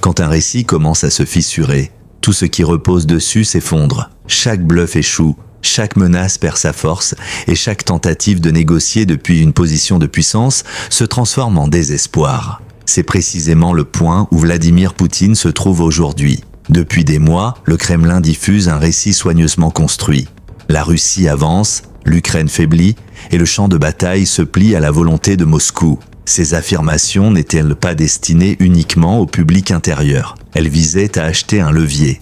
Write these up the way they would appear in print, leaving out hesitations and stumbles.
Quand un récit commence à se fissurer, tout ce qui repose dessus s'effondre. Chaque bluff échoue, chaque menace perd sa force et chaque tentative de négocier depuis une position de puissance se transforme en désespoir. C'est précisément le point où Vladimir Poutine se trouve aujourd'hui. Depuis des mois, le Kremlin diffuse un récit soigneusement construit. La Russie avance, l'Ukraine faiblit et le champ de bataille se plie à la volonté de Moscou. Ces affirmations n'étaient-elles pas destinées uniquement au public intérieur? Elles visaient à acheter un levier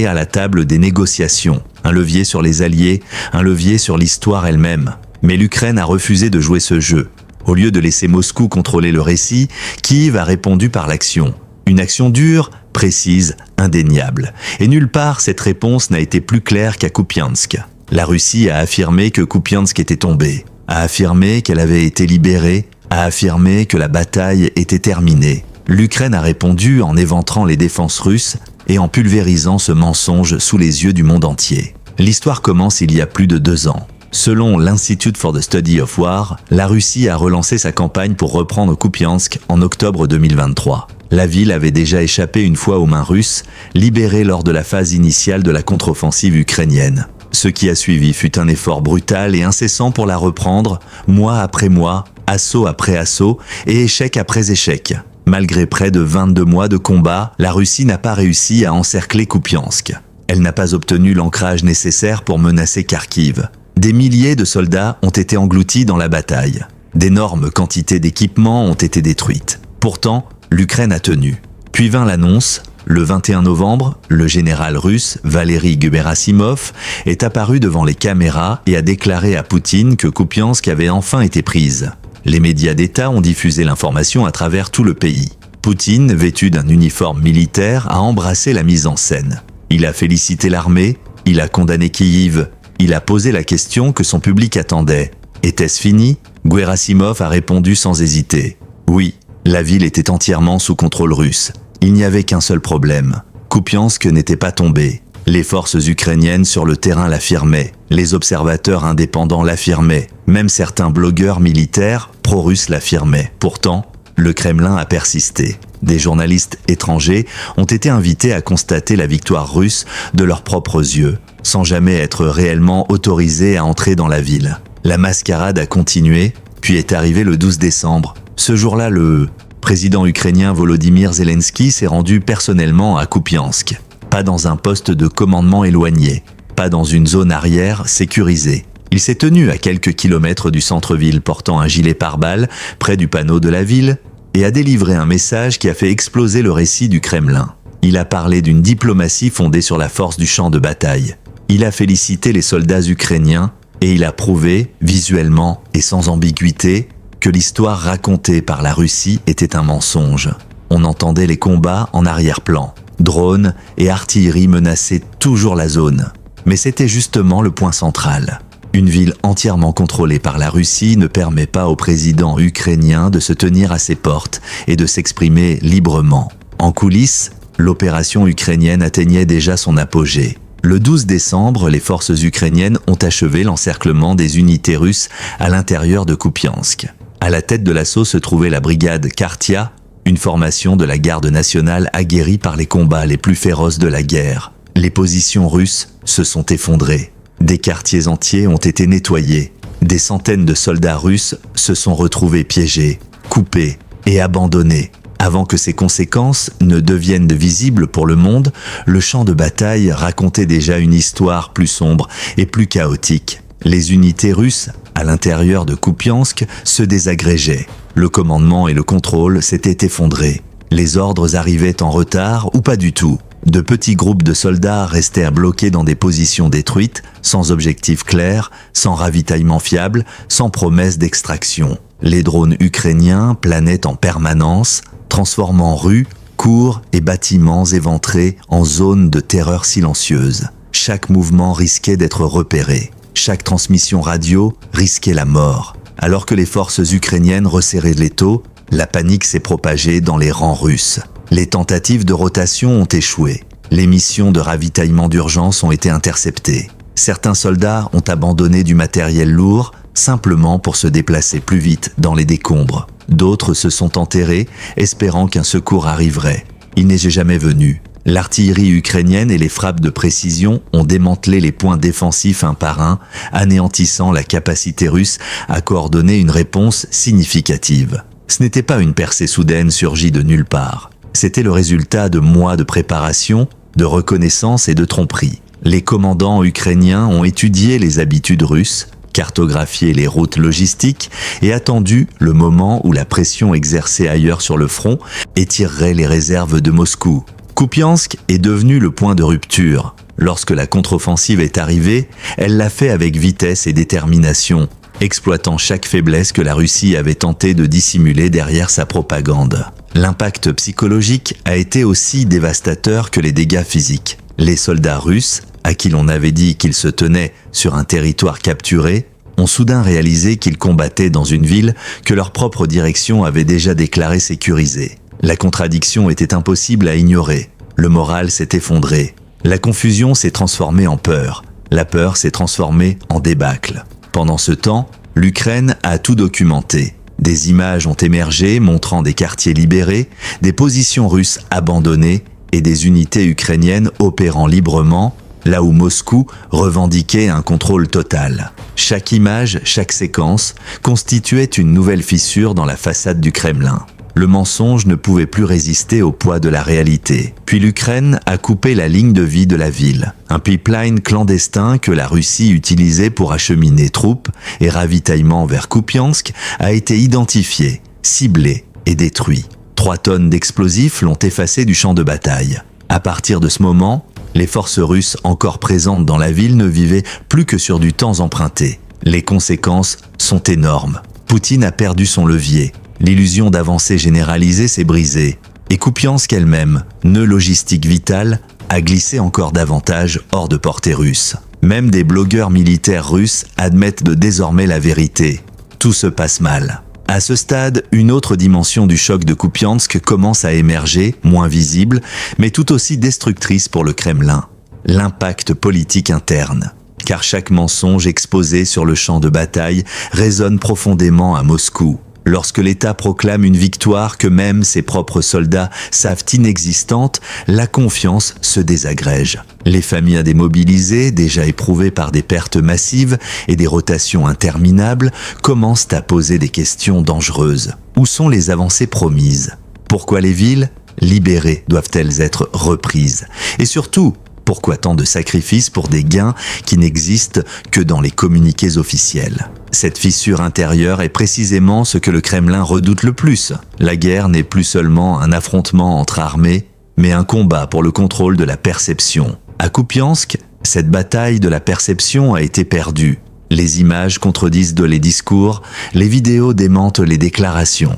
à la table des négociations, un levier sur les alliés, un levier sur l'histoire elle-même. Mais l'Ukraine a refusé de jouer ce jeu. Au lieu de laisser Moscou contrôler le récit, Kiev a répondu par l'action. Une action dure, précise, indéniable. Et nulle part cette réponse n'a été plus claire qu'à Kupiansk. La Russie a affirmé que Kupiansk était tombé, a affirmé qu'elle avait été libérée, a affirmé que la bataille était terminée. L'Ukraine a répondu en éventrant les défenses russes et en pulvérisant ce mensonge sous les yeux du monde entier. L'histoire commence il y a plus de 2 ans. Selon l'Institute for the Study of War, la Russie a relancé sa campagne pour reprendre Kupiansk en octobre 2023. La ville avait déjà échappé une fois aux mains russes, libérée lors de la phase initiale de la contre-offensive ukrainienne. Ce qui a suivi fut un effort brutal et incessant pour la reprendre, mois après mois, assaut après assaut et échec après échec. Malgré près de 22 mois de combat, la Russie n'a pas réussi à encercler Kupiansk. Elle n'a pas obtenu l'ancrage nécessaire pour menacer Kharkiv. Des milliers de soldats ont été engloutis dans la bataille. D'énormes quantités d'équipements ont été détruites. Pourtant, l'Ukraine a tenu. Puis vint l'annonce. Le 21 novembre, le général russe Valery Gerasimov est apparu devant les caméras et a déclaré à Poutine que Kupiansk avait enfin été prise. Les médias d'État ont diffusé l'information à travers tout le pays. Poutine, vêtu d'un uniforme militaire, a embrassé la mise en scène. Il a félicité l'armée, il a condamné Kiev, il a posé la question que son public attendait. Était-ce fini? Gerasimov a répondu sans hésiter. Oui, la ville était entièrement sous contrôle russe. Il n'y avait qu'un seul problème. Kupiansk n'était pas tombé. Les forces ukrainiennes sur le terrain l'affirmaient. Les observateurs indépendants l'affirmaient. Même certains blogueurs militaires pro-russes l'affirmaient. Pourtant, le Kremlin a persisté. Des journalistes étrangers ont été invités à constater la victoire russe de leurs propres yeux, sans jamais être réellement autorisés à entrer dans la ville. La mascarade a continué, puis est arrivé le 12 décembre. Ce jour-là, le président ukrainien Volodymyr Zelensky s'est rendu personnellement à Kupiansk. Pas dans un poste de commandement éloigné, pas dans une zone arrière sécurisée. Il s'est tenu à quelques kilomètres du centre-ville portant un gilet pare-balles près du panneau de la ville et a délivré un message qui a fait exploser le récit du Kremlin. Il a parlé d'une diplomatie fondée sur la force du champ de bataille. Il a félicité les soldats ukrainiens et il a prouvé, visuellement et sans ambiguïté, que l'histoire racontée par la Russie était un mensonge. On entendait les combats en arrière-plan. Drones et artillerie menaçaient toujours la zone. Mais c'était justement le point central. Une ville entièrement contrôlée par la Russie ne permet pas au président ukrainien de se tenir à ses portes et de s'exprimer librement. En coulisses, l'opération ukrainienne atteignait déjà son apogée. Le 12 décembre, les forces ukrainiennes ont achevé l'encerclement des unités russes à l'intérieur de Kupiansk. À la tête de l'assaut se trouvait la brigade Kartia, une formation de la garde nationale aguerrie par les combats les plus féroces de la guerre. Les positions russes se sont effondrées. Des quartiers entiers ont été nettoyés. Des centaines de soldats russes se sont retrouvés piégés, coupés et abandonnés. Avant que ces conséquences ne deviennent visibles pour le monde, le champ de bataille racontait déjà une histoire plus sombre et plus chaotique. Les unités russes, à l'intérieur de Kupiansk, se désagrégeaient. Le commandement et le contrôle s'étaient effondrés. Les ordres arrivaient en retard ou pas du tout. De petits groupes de soldats restaient bloqués dans des positions détruites, sans objectif clair, sans ravitaillement fiable, sans promesse d'extraction. Les drones ukrainiens planaient en permanence, transformant rues, cours et bâtiments éventrés en zones de terreur silencieuse. Chaque mouvement risquait d'être repéré. Chaque transmission radio risquait la mort. Alors que les forces ukrainiennes resserraient l'étau, la panique s'est propagée dans les rangs russes. Les tentatives de rotation ont échoué. Les missions de ravitaillement d'urgence ont été interceptées. Certains soldats ont abandonné du matériel lourd simplement pour se déplacer plus vite dans les décombres. D'autres se sont enterrés, espérant qu'un secours arriverait. il n'est jamais venu. L'artillerie ukrainienne et les frappes de précision ont démantelé les points défensifs un par un, anéantissant la capacité russe à coordonner une réponse significative. Ce n'était pas une percée soudaine surgie de nulle part. C'était le résultat de mois de préparation, de reconnaissance et de tromperie. Les commandants ukrainiens ont étudié les habitudes russes, cartographié les routes logistiques et attendu le moment où la pression exercée ailleurs sur le front étirerait les réserves de Moscou. Kupiansk est devenu le point de rupture. Lorsque la contre-offensive est arrivée, elle l'a fait avec vitesse et détermination, exploitant chaque faiblesse que la Russie avait tenté de dissimuler derrière sa propagande. L'impact psychologique a été aussi dévastateur que les dégâts physiques. Les soldats russes, à qui l'on avait dit qu'ils se tenaient sur un territoire capturé, ont soudain réalisé qu'ils combattaient dans une ville que leur propre direction avait déjà déclarée sécurisée. La contradiction était impossible à ignorer. Le moral s'est effondré. La confusion s'est transformée en peur. La peur s'est transformée en débâcle. Pendant ce temps, l'Ukraine a tout documenté. Des images ont émergé montrant des quartiers libérés, des positions russes abandonnées et des unités ukrainiennes opérant librement, là où Moscou revendiquait un contrôle total. Chaque image, chaque séquence constituait une nouvelle fissure dans la façade du Kremlin. Le mensonge ne pouvait plus résister au poids de la réalité. Puis l'Ukraine a coupé la ligne de vie de la ville. Un pipeline clandestin que la Russie utilisait pour acheminer troupes et ravitaillements vers Kupiansk a été identifié, ciblé et détruit. 3 tonnes d'explosifs l'ont effacé du champ de bataille. À partir de ce moment, les forces russes encore présentes dans la ville ne vivaient plus que sur du temps emprunté. Les conséquences sont énormes. Poutine a perdu son levier. L'illusion d'avancée généralisée s'est brisée. Et Kupiansk elle-même, nœud logistique vital, a glissé encore davantage hors de portée russe. Même des blogueurs militaires russes admettent désormais la vérité. Tout se passe mal. À ce stade, une autre dimension du choc de Kupiansk commence à émerger, moins visible, mais tout aussi destructrice pour le Kremlin. L'impact politique interne. Car chaque mensonge exposé sur le champ de bataille résonne profondément à Moscou. Lorsque l'État proclame une victoire que même ses propres soldats savent inexistante, la confiance se désagrège. Les familles démobilisées, déjà éprouvées par des pertes massives et des rotations interminables, commencent à poser des questions dangereuses. Où sont les avancées promises? Pourquoi les villes libérées doivent-elles être reprises? Et surtout, pourquoi tant de sacrifices pour des gains qui n'existent que dans les communiqués officiels? Cette fissure intérieure est précisément ce que le Kremlin redoute le plus. La guerre n'est plus seulement un affrontement entre armées, mais un combat pour le contrôle de la perception. À Kupiansk, cette bataille de la perception a été perdue. Les images contredisent les discours, les vidéos démentent les déclarations.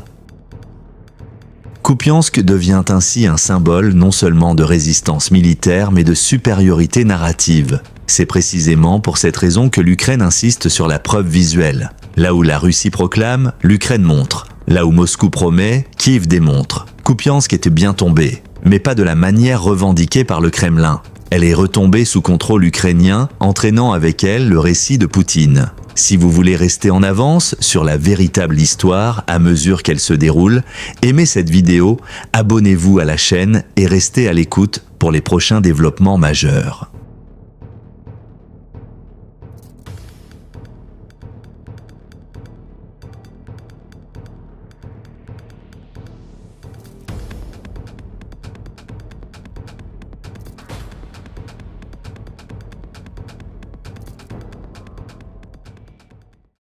Kupiansk devient ainsi un symbole non seulement de résistance militaire, mais de supériorité narrative. C'est précisément pour cette raison que l'Ukraine insiste sur la preuve visuelle. Là où la Russie proclame, l'Ukraine montre. Là où Moscou promet, Kiev démontre. Kupiansk était bien tombée, mais pas de la manière revendiquée par le Kremlin. Elle est retombée sous contrôle ukrainien, entraînant avec elle le récit de Poutine. Si vous voulez rester en avance sur la véritable histoire à mesure qu'elle se déroule, aimez cette vidéo, abonnez-vous à la chaîne et restez à l'écoute pour les prochains développements majeurs.